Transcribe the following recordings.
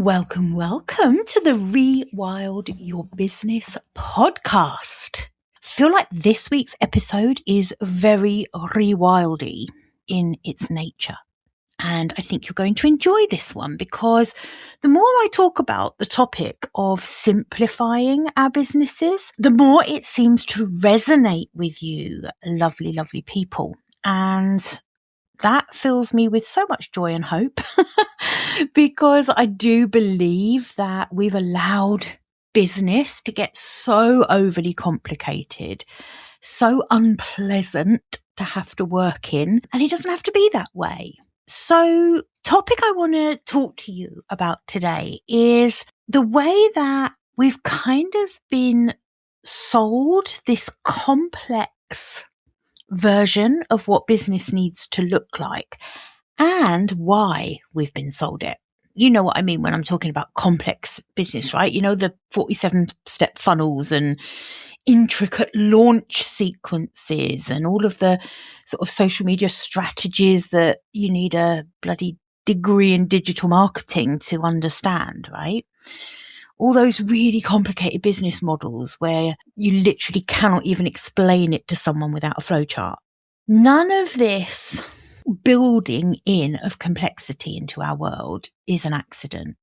Welcome to the Rewild Your Business podcast. I feel like this week's episode is very rewildy in its nature. And I think you're going to enjoy this one because the more I talk about the topic of simplifying our businesses, the more it seems to resonate with you, lovely, lovely people. And that fills me with so much joy and hope because I do believe that we've allowed business to get so overly complicated, so unpleasant to have to work in, and it doesn't have to be that way. So, topic I want to talk to you about today is the way that we've kind of been sold this complex version of what business needs to look like and why we've been sold it. You know what I mean when I'm talking about complex business, right? You know, the 47-step funnels and intricate launch sequences and all of the sort of social media strategies that you need a bloody degree in digital marketing to understand, right? All those really complicated business models where you literally cannot even explain it to someone without a flowchart. None of this building in of complexity into our world is an accident,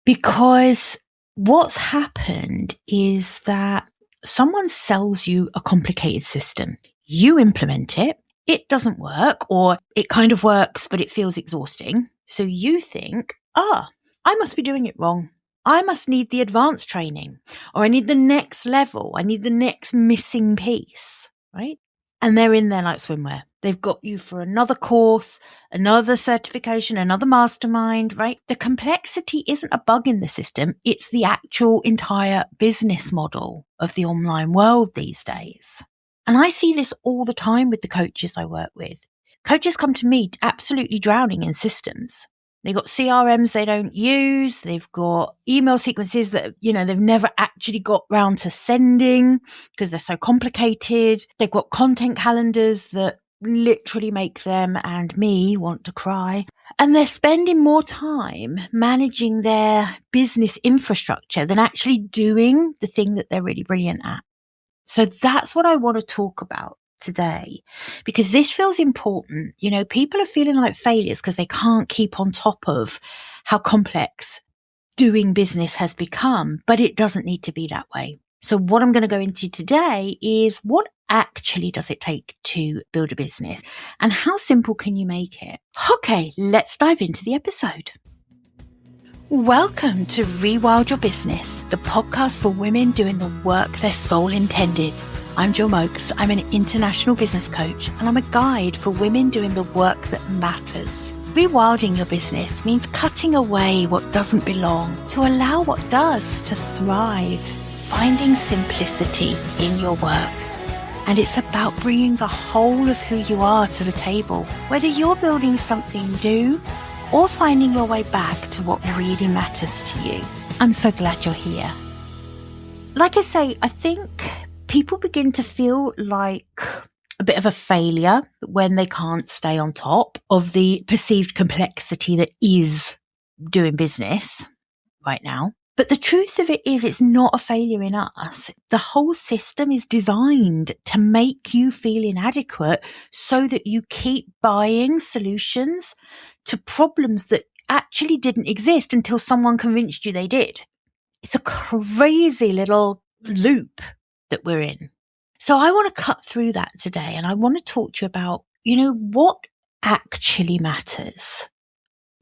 because what's happened is that someone sells you a complicated system. You implement it. It doesn't work, or it kind of works, but it feels exhausting. So you think, I must be doing it wrong. I must need the advanced training, or I need the next level. I need the next missing piece, right? And they're in there like swimwear. They've got you for another course, another certification, another mastermind, right? The complexity isn't a bug in the system. It's the actual entire business model of the online world these days. And I see this all the time with the coaches I work with. Coaches come to me absolutely drowning in systems. They've got CRMs they don't use. They've got email sequences that, they've never actually got round to sending because they're so complicated. They've got content calendars that literally make them and me want to cry. And they're spending more time managing their business infrastructure than actually doing the thing that they're really brilliant at. So that's what I want to talk about today, because this feels important. People are feeling like failures because they can't keep on top of how complex doing business has become, but it doesn't need to be that way. So what I'm going to go into today is what actually does it take to build a business and how simple can you make it? Okay, let's dive into the episode. Welcome to Rewild Your Business, the podcast for women doing the work their soul intended. I'm Jill Mokes. I'm an international business coach, and I'm a guide for women doing the work that matters. Rewilding your business means cutting away what doesn't belong to allow what does to thrive, finding simplicity in your work. And it's about bringing the whole of who you are to the table, whether you're building something new or finding your way back to what really matters to you. I'm so glad you're here. Like I say, I think people begin to feel like a bit of a failure when they can't stay on top of the perceived complexity that is doing business right now. But the truth of it is, it's not a failure in us. The whole system is designed to make you feel inadequate so that you keep buying solutions to problems that actually didn't exist until someone convinced you they did. It's a crazy little loop that we're in. So I want to cut through that today, and I want to talk to you about, what actually matters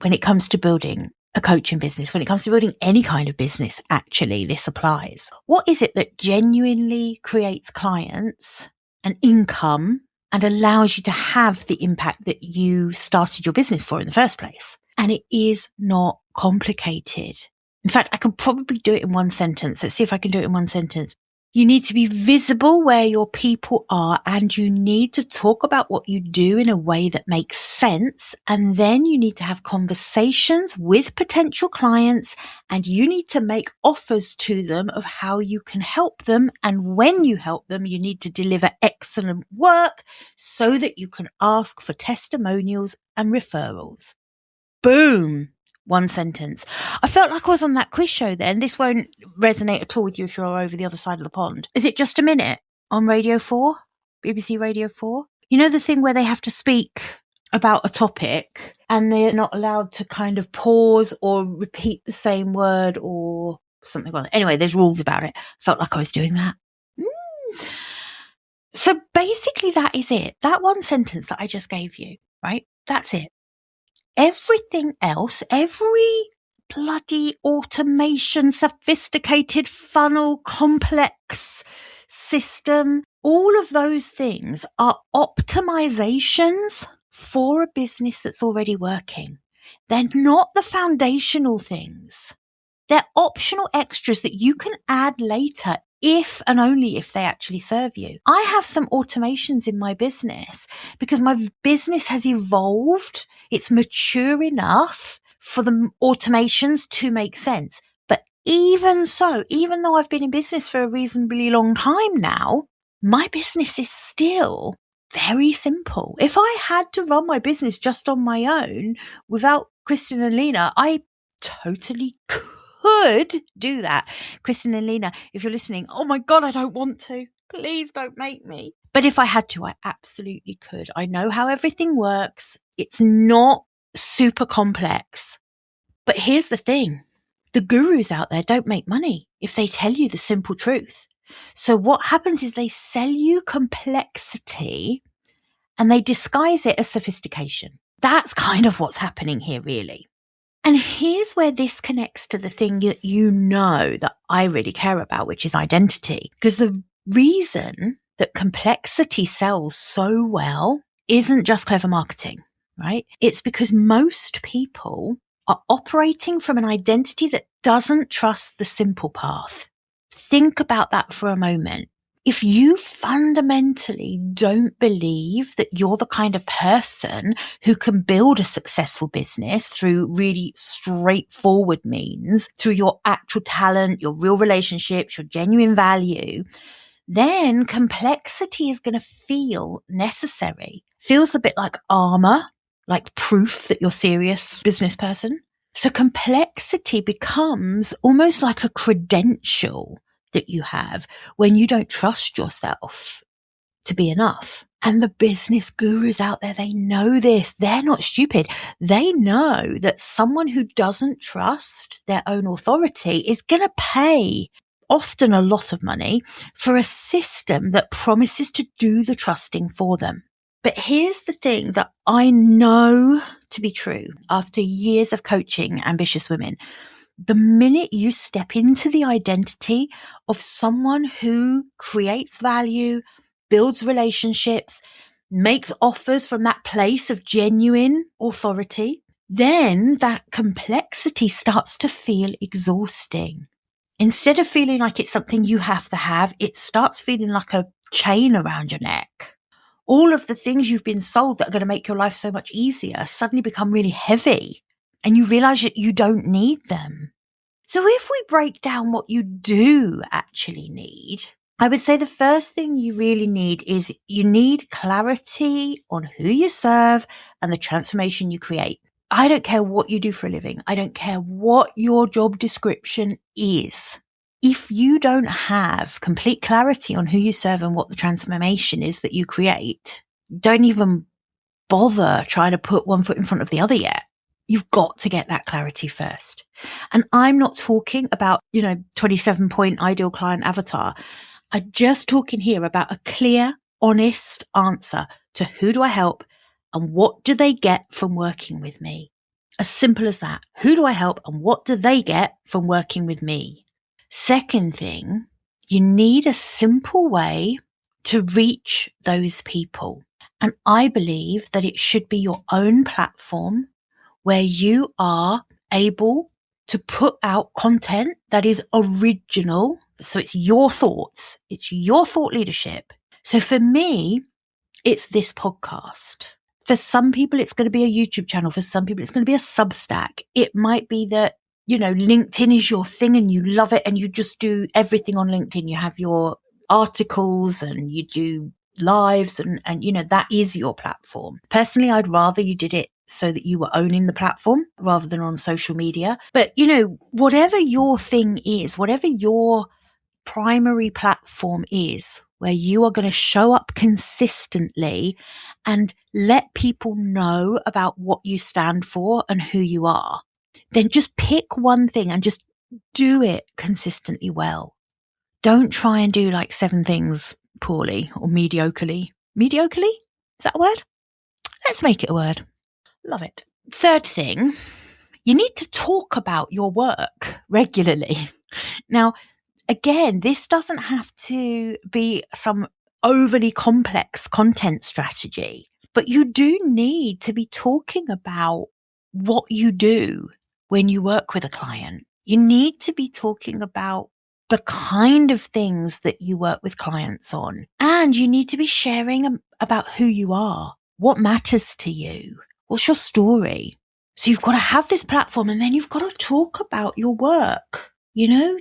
when it comes to building a coaching business, when it comes to building any kind of business. Actually, this applies. What is it that genuinely creates clients and income and allows you to have the impact that you started your business for in the first place? And it is not complicated. In fact, I could probably do it in one sentence. Let's see if I can do it in one sentence. You need to be visible where your people are, and you need to talk about what you do in a way that makes sense. And then you need to have conversations with potential clients, and you need to make offers to them of how you can help them. And when you help them, you need to deliver excellent work so that you can ask for testimonials and referrals. Boom. One sentence. I felt like I was on that quiz show then. This won't resonate at all with you if you're over the other side of the pond. Is it just a minute on Radio 4? BBC Radio 4? You know the thing where they have to speak about a topic and they're not allowed to kind of pause or repeat the same word or something like that. Anyway, there's rules about it. Felt like I was doing that. So basically that is it. That one sentence that I just gave you, right? That's it. Everything else, every bloody automation, sophisticated funnel, complex system, all of those things are optimizations for a business that's already working. They're not the foundational things. They're optional extras that you can add later if and only if they actually serve you. I have some automations in my business because my business has evolved. It's mature enough for the automations to make sense. But even so, even though I've been in business for a reasonably long time now, my business is still very simple. If I had to run my business just on my own without Kristen and Lena, I totally could do that. Kristen and Lena, if you're listening, oh my God, I don't want to. Please don't make me. But if I had to, I absolutely could. I know how everything works. It's not super complex. But here's the thing. The gurus out there don't make money if they tell you the simple truth. So what happens is they sell you complexity and they disguise it as sophistication. That's kind of what's happening here, really. And here's where this connects to the thing that you know that I really care about, which is identity. Because the reason that complexity sells so well isn't just clever marketing, right? It's because most people are operating from an identity that doesn't trust the simple path. Think about that for a moment. If you fundamentally don't believe that you're the kind of person who can build a successful business through really straightforward means, through your actual talent, your real relationships, your genuine value, then complexity is going to feel necessary. Feels a bit like armor, like proof that you're a serious business person. So complexity becomes almost like a credential that you have when you don't trust yourself to be enough. And the business gurus out there, they know this. They're not stupid. They know that someone who doesn't trust their own authority is going to pay often a lot of money for a system that promises to do the trusting for them. But here's the thing that I know to be true after years of coaching ambitious women. The minute you step into the identity of someone who creates value, builds relationships, makes offers from that place of genuine authority, then that complexity starts to feel exhausting. Instead of feeling like it's something you have to have, it starts feeling like a chain around your neck. All of the things you've been sold that are going to make your life so much easier suddenly become really heavy. And you realize that you don't need them. So if we break down what you do actually need, I would say the first thing you really need is you need clarity on who you serve and the transformation you create. I don't care what you do for a living. I don't care what your job description is. If you don't have complete clarity on who you serve and what the transformation is that you create, don't even bother trying to put one foot in front of the other yet. You've got to get that clarity first. And I'm not talking about, 27-point ideal client avatar. I'm just talking here about a clear, honest answer to who do I help and what do they get from working with me? As simple as that. Who do I help and what do they get from working with me? Second thing, you need a simple way to reach those people. And I believe that it should be your own platform where you are able to put out content that is original. So it's your thoughts. It's your thought leadership. So for me, it's this podcast. For some people, it's going to be a YouTube channel. For some people, it's going to be a Substack. It might be that, LinkedIn is your thing and you love it and you just do everything on LinkedIn. You have your articles and you do lives and that is your platform. Personally, I'd rather you did it so that you were owning the platform rather than on social media. But, whatever your thing is, whatever your primary platform is, where you are going to show up consistently and let people know about what you stand for and who you are, then just pick one thing and just do it consistently well. Don't try and do like 7 things poorly or mediocrely. Mediocrely? Is that a word? Let's make it a word. Love it. Third thing, you need to talk about your work regularly. Now, again, this doesn't have to be some overly complex content strategy, but you do need to be talking about what you do when you work with a client. You need to be talking about the kind of things that you work with clients on. And you need to be sharing about who you are, what matters to you, what's your story. So you've got to have this platform, and then you've got to talk about your work.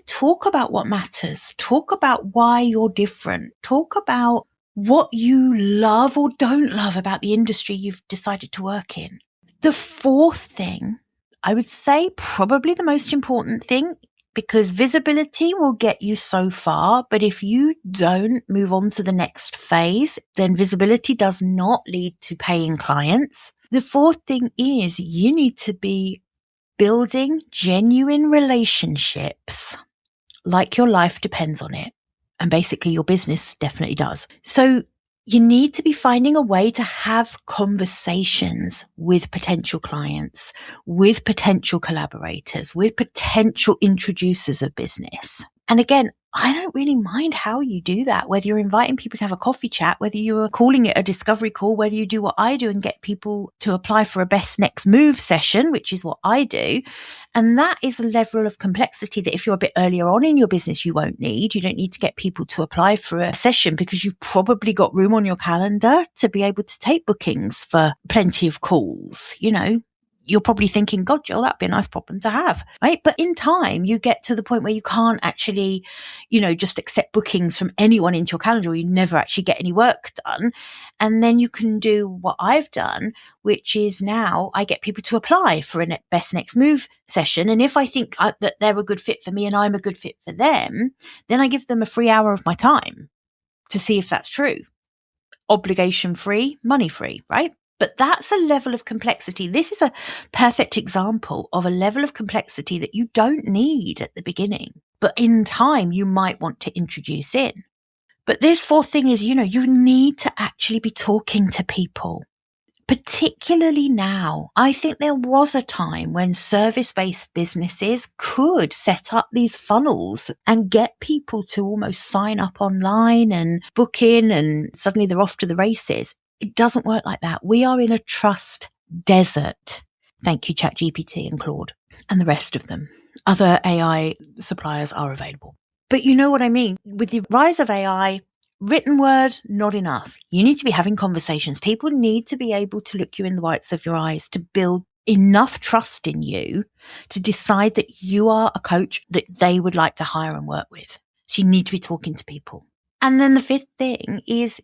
Talk about what matters. Talk about why you're different. Talk about what you love or don't love about the industry you've decided to work in. The fourth thing, I would say probably the most important thing, because visibility will get you so far, but if you don't move on to the next phase, then visibility does not lead to paying clients. The fourth thing is you need to be building genuine relationships like your life depends on it. And basically your business definitely does. So you need to be finding a way to have conversations with potential clients, with potential collaborators, with potential introducers of business. And again, I don't really mind how you do that, whether you're inviting people to have a coffee chat, whether you're calling it a discovery call, whether you do what I do and get people to apply for a best next move session, which is what I do. And that is a level of complexity that if you're a bit earlier on in your business, you won't need. You don't need to get people to apply for a session because you've probably got room on your calendar to be able to take bookings for plenty of calls. You're probably thinking, God, Jill, that'd be a nice problem to have, right? But in time, you get to the point where you can't actually, just accept bookings from anyone into your calendar, or you never actually get any work done. And then you can do what I've done, which is now I get people to apply for a best next move session. And if I think that they're a good fit for me and I'm a good fit for them, then I give them a free hour of my time to see if that's true. Obligation free, money free, right? But that's a level of complexity. This is a perfect example of a level of complexity that you don't need at the beginning, but in time you might want to introduce in. But this fourth thing is, you need to actually be talking to people, particularly now. I think there was a time when service-based businesses could set up these funnels and get people to almost sign up online and book in, and suddenly they're off to the races. It doesn't work like that. We are in a trust desert. Thank you, ChatGPT and Claude and the rest of them. Other AI suppliers are available. But you know what I mean? With the rise of AI, written word, not enough. You need to be having conversations. People need to be able to look you in the whites of your eyes to build enough trust in you to decide that you are a coach that they would like to hire and work with. So you need to be talking to people. And then the fifth thing is,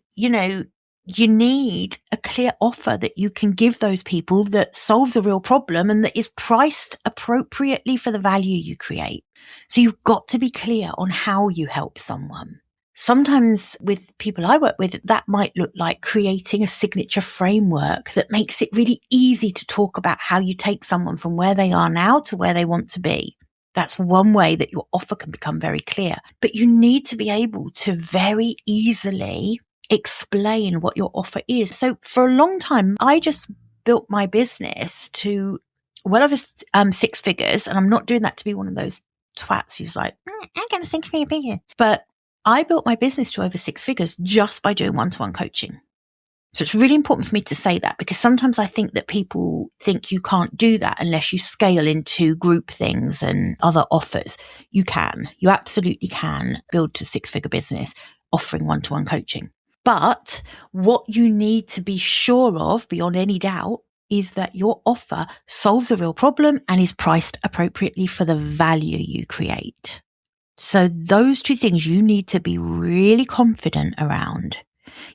you need a clear offer that you can give those people that solves a real problem and that is priced appropriately for the value you create. So you've got to be clear on how you help someone. Sometimes with people I work with, that might look like creating a signature framework that makes it really easy to talk about how you take someone from where they are now to where they want to be. That's one way that your offer can become very clear. But you need to be able to very easily explain what your offer is. So for a long time, I just built my business to well over 6 figures. And I'm not doing that to be one of those twats who's like, I'm going to think for your business. But I built my business to over 6 figures just by doing one-to-one coaching. So it's really important for me to say that, because sometimes I think that people think you can't do that unless you scale into group things and other offers. You can. You absolutely can build to 6-figure business offering one-to-one coaching. But what you need to be sure of beyond any doubt is that your offer solves a real problem and is priced appropriately for the value you create. So those 2 things you need to be really confident around.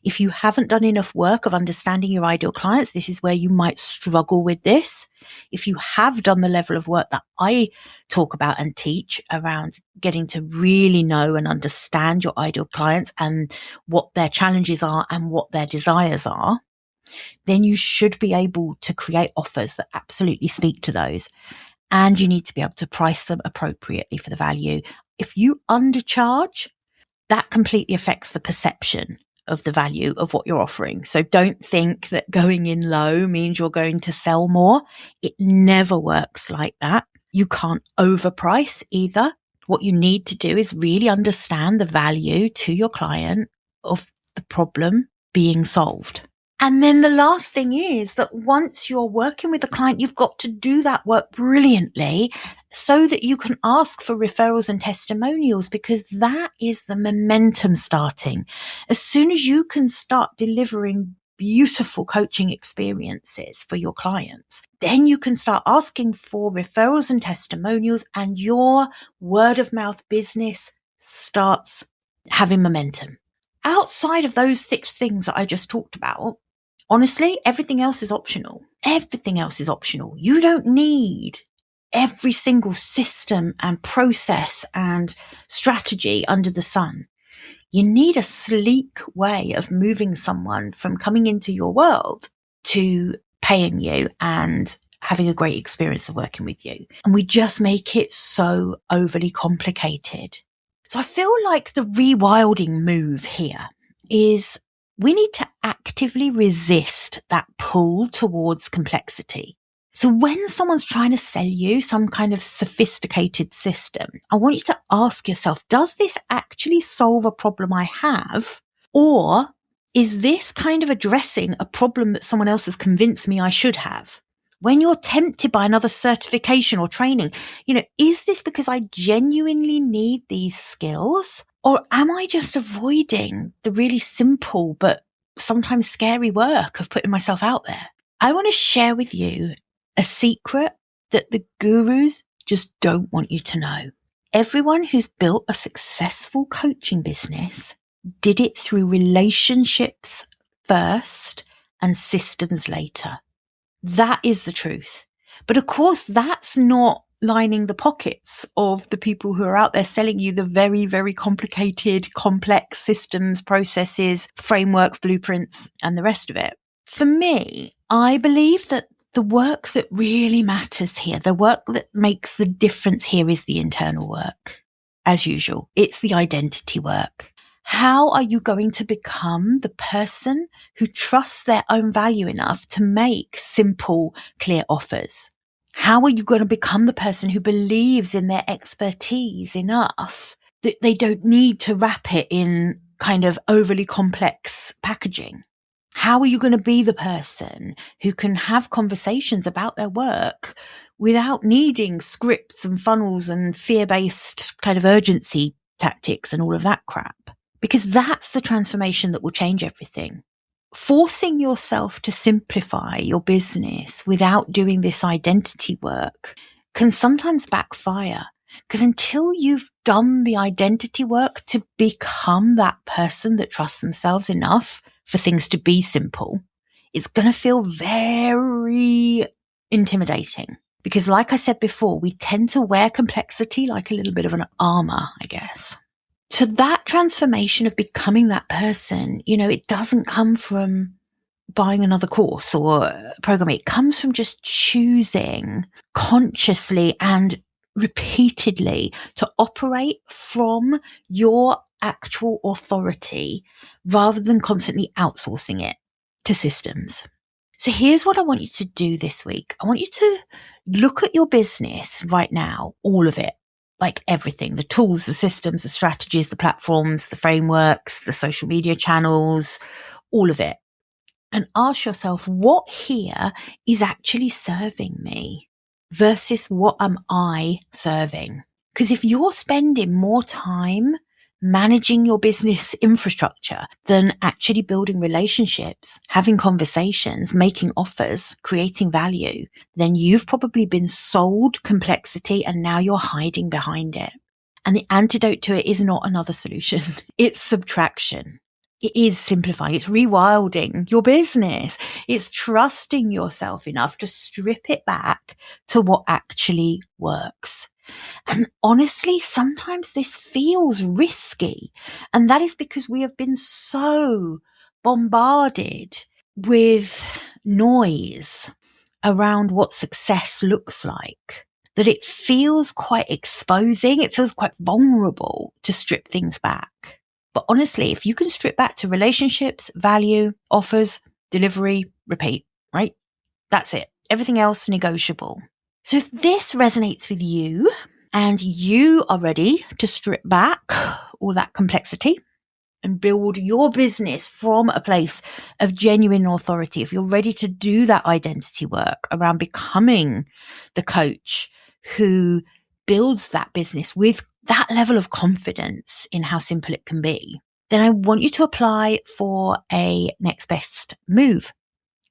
If you haven't done enough work of understanding your ideal clients, this is where you might struggle with this. If you have done the level of work that I talk about and teach around getting to really know and understand your ideal clients and what their challenges are and what their desires are, then you should be able to create offers that absolutely speak to those. And you need to be able to price them appropriately for the value. If you undercharge, that completely affects the perception of the value of what you're offering. So don't think that going in low means you're going to sell more. It never works like that. You can't overprice either. What you need to do is really understand the value to your client of the problem being solved. And then the last thing is that once you're working with a client, you've got to do that work brilliantly so that you can ask for referrals and testimonials, because that is the momentum starting. As soon as you can start delivering beautiful coaching experiences for your clients, then you can start asking for referrals and testimonials, and your word of mouth business starts having momentum. Outside of those 6 things that I just talked about, honestly, everything else is optional. Everything else is optional. You don't need every single system and process and strategy under the sun. You need a sleek way of moving someone from coming into your world to paying you and having a great experience of working with you. And we just make it so overly complicated. So I feel like the rewilding move here is we need to actively resist that pull towards complexity. So when someone's trying to sell you some kind of sophisticated system, I want you to ask yourself, does this actually solve a problem I have? Or is this kind of addressing a problem that someone else has convinced me I should have? When you're tempted by another certification or training, is this because I genuinely need these skills? Or am I just avoiding the really simple but sometimes scary work of putting myself out there? I want to share with you a secret that the gurus just don't want you to know. Everyone who's built a successful coaching business did it through relationships first and systems later. That is the truth. But of course, that's not lining the pockets of the people who are out there selling you the very, very complicated, complex systems, processes, frameworks, blueprints, and the rest of it. For me, I believe that the work that really matters here, the work that makes the difference here, is the internal work. As usual, it's the identity work. How are you going to become the person who trusts their own value enough to make simple, clear offers? How are you going to become the person who believes in their expertise enough that they don't need to wrap it in kind of overly complex packaging? How are you going to be the person who can have conversations about their work without needing scripts and funnels and fear-based kind of urgency tactics and all of that crap? Because that's the transformation that will change everything. Forcing yourself to simplify your business without doing this identity work can sometimes backfire. Because until you've done the identity work to become that person that trusts themselves enough for things to be simple, it's going to feel very intimidating. Because like I said before, we tend to wear complexity like a little bit of an armor, I guess. So that transformation of becoming that person, it doesn't come from buying another course or programming. It comes from just choosing consciously and repeatedly to operate from your actual authority rather than constantly outsourcing it to systems. So here's what I want you to do this week. I want you to look at your business right now, all of it. Like everything, the tools, the systems, the strategies, the platforms, the frameworks, the social media channels, all of it. And ask yourself, what here is actually serving me versus what am I serving? Because if you're spending more time managing your business infrastructure than actually building relationships, having conversations, making offers, creating value, then you've probably been sold complexity and now you're hiding behind it. And the antidote to it is not another solution. It's subtraction. It is simplifying. It's rewilding your business. It's trusting yourself enough to strip it back to what actually works. And honestly, sometimes this feels risky. And that is because we have been so bombarded with noise around what success looks like that it feels quite exposing. It feels quite vulnerable to strip things back. But honestly, if you can strip back to relationships, value, offers, delivery, repeat, right? That's it. Everything else negotiable. So if this resonates with you and you are ready to strip back all that complexity and build your business from a place of genuine authority, if you're ready to do that identity work around becoming the coach who builds that business with that level of confidence in how simple it can be, then I want you to apply for a next best move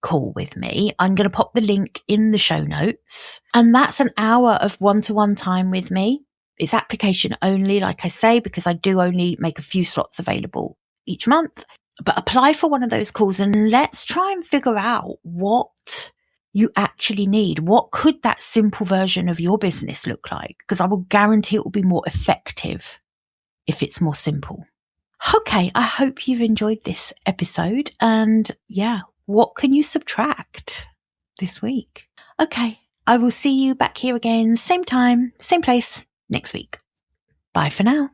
call with me. I'm going to pop the link in the show notes. And that's an hour of one-to-one time with me. It's application only, like I say, because I do only make a few slots available each month. But apply for one of those calls and let's try and figure out what you actually need. What could that simple version of your business look like? Because I will guarantee it will be more effective if it's more simple. Okay, I hope you've enjoyed this episode. And yeah, what can you subtract this week? Okay, I will see you back here again, same time, same place next week. Bye for now.